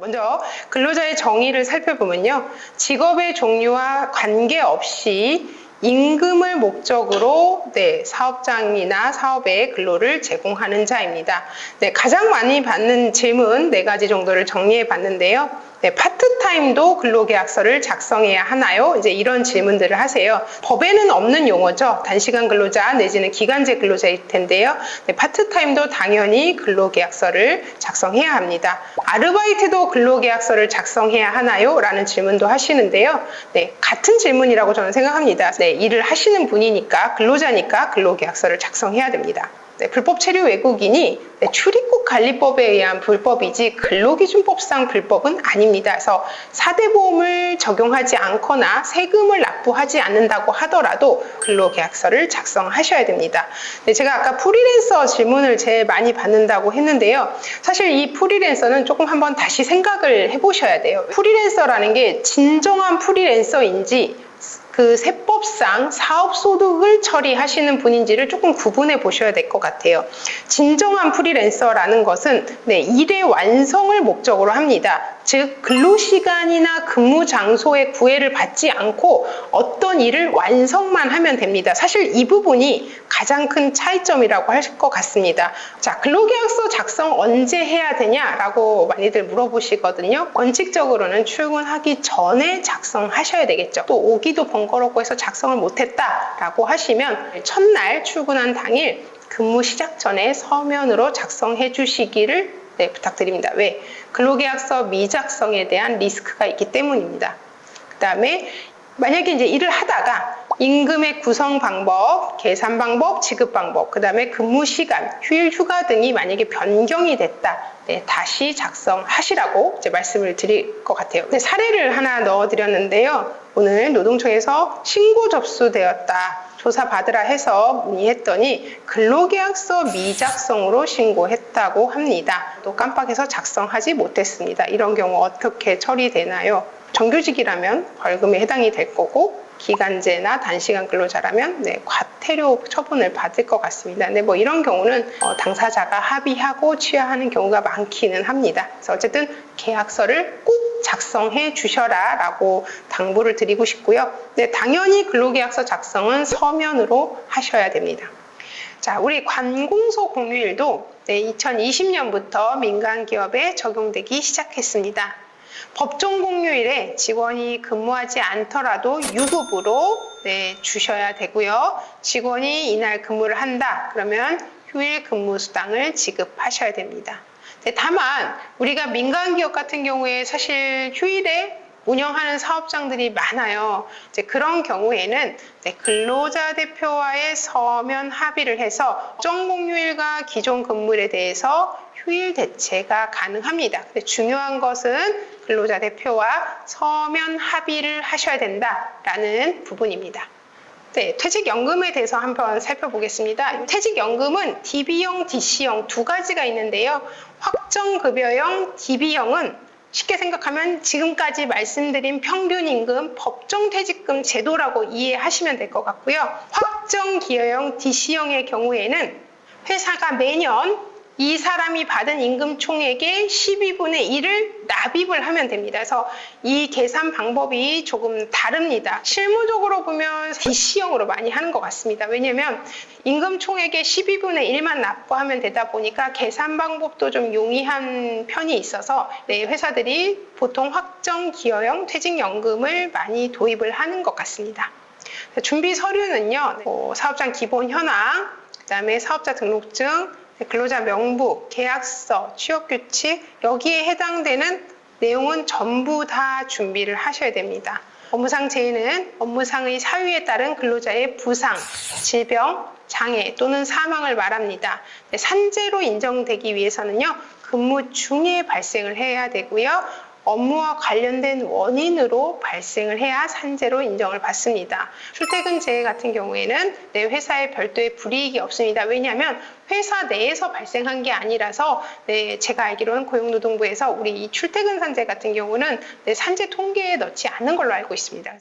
먼저 근로자의 정의를 살펴보면요. 직업의 종류와 관계없이 임금을 목적으로 사업장이나 사업에 근로를 제공하는 자입니다. 가장 많이 받는 질문 4가지 정도를 정리해 봤는데요. 파트타임도 근로계약서를 작성해야 하나요? 이제 이런 질문들을 하세요. 법에는 없는 용어죠. 단시간 근로자 내지는 기간제 근로자일 텐데요. 파트타임도 당연히 근로계약서를 작성해야 합니다. 아르바이트도 근로계약서를 작성해야 하나요? 라는 질문도 하시는데요. 같은 질문이라고 저는 생각합니다. 일을 하시는 분이니까 근로자니까 근로계약서를 작성해야 됩니다. 불법 체류 외국인이 출입국 관리법에 의한 불법이지 근로기준법상 불법은 아닙니다. 그래서 4대 보험을 적용하지 않거나 세금을 납부하지 않는다고 하더라도 근로계약서를 작성하셔야 됩니다. 제가 아까 프리랜서 질문을 제일 많이 받는다고 했는데요. 사실 이 프리랜서는 조금 한번 다시 생각을 해보셔야 돼요. 프리랜서라는 게 진정한 프리랜서인지 그 세법상 사업소득을 처리하시는 분인지를 조금 구분해 보셔야 될 것 같아요. 진정한 프리랜서라는 것은 일의 완성을 목적으로 합니다. 즉 근로시간이나 근무 장소의 구애를 받지 않고 어떤 일을 완성만 하면 됩니다. 사실 이 부분이 가장 큰 차이점이라고 할 것 같습니다. 자, 근로계약서 작성 언제 해야 되냐라고 많이들 물어보시거든요. 원칙적으로는 출근하기 전에 작성하셔야 되겠죠. 또 오기도 번거롭고 해서 작성을 못했다라고 하시면 첫날 출근한 당일 근무 시작 전에 서면으로 작성해 주시기를 부탁드립니다. 왜? 근로계약서 미작성에 대한 리스크가 있기 때문입니다. 그 다음에 만약에 이제 일을 하다가 임금의 구성 방법, 계산 방법, 지급 방법, 그 다음에 근무 시간, 휴일, 휴가 등이 만약에 변경이 됐다. 다시 작성하시라고 이제 말씀을 드릴 것 같아요. 사례를 하나 넣어드렸는데요. 오늘 노동청에서 신고 접수되었다. 조사받으라 해서 문의했더니 근로계약서 미작성으로 신고했다고 합니다. 또 깜빡해서 작성하지 못했습니다. 이런 경우 어떻게 처리되나요? 정규직이라면 벌금에 해당이 될 거고 기간제나 단시간 근로자라면 과태료 처분을 받을 것 같습니다. 근데 이런 경우는 당사자가 합의하고 취하하는 경우가 많기는 합니다. 그래서 어쨌든 계약서를 꼭 작성해 주셔라 라고 당부를 드리고 싶고요. 당연히 근로계약서 작성은 서면으로 하셔야 됩니다. 자, 우리 관공서 공휴일도 2020년부터 민간기업에 적용되기 시작했습니다. 법정 공휴일에 직원이 근무하지 않더라도 유급으로 주셔야 되고요. 직원이 이날 근무를 한다. 그러면 휴일 근무수당을 지급하셔야 됩니다. 다만 우리가 민간기업 같은 경우에 사실 휴일에 운영하는 사업장들이 많아요. 그런 경우에는 근로자 대표와의 서면 합의를 해서 법정 공휴일과 기존 근무일에 대해서 휴일 대체가 가능합니다. 근데 중요한 것은 근로자 대표와 서면 합의를 하셔야 된다라는 부분입니다. 퇴직연금에 대해서 한번 살펴보겠습니다. 퇴직연금은 DB형, DC형 두 가지가 있는데요. 확정급여형 DB형은 쉽게 생각하면 지금까지 말씀드린 평균임금 법정퇴직금 제도라고 이해하시면 될 것 같고요. 확정기여형 DC형의 경우에는 회사가 매년 이 사람이 받은 임금 총액의 12분의 1을 납입을 하면 됩니다. 그래서 이 계산 방법이 조금 다릅니다. 실무적으로 보면 DC형으로 많이 하는 것 같습니다. 왜냐하면 임금 총액의 12분의 1만 납부하면 되다 보니까 계산 방법도 좀 용이한 편이 있어서 회사들이 보통 확정기여형 퇴직연금을 많이 도입을 하는 것 같습니다. 준비 서류는요. 사업장 기본 현황, 그 다음에 사업자 등록증, 근로자 명부, 계약서, 취업규칙 여기에 해당되는 내용은 전부 다 준비를 하셔야 됩니다. 업무상 재해는 업무상의 사유에 따른 근로자의 부상, 질병, 장애 또는 사망을 말합니다. 산재로 인정되기 위해서는요. 근무 중에 발생을 해야 되고요. 업무와 관련된 원인으로 발생을 해야 산재로 인정을 받습니다. 출퇴근 재해 같은 경우에는 내 회사에 별도의 불이익이 없습니다. 왜냐하면 회사 내에서 발생한 게 아니라서 제가 알기로는 고용노동부에서 우리 이 출퇴근 산재 같은 경우는 산재 통계에 넣지 않는 걸로 알고 있습니다.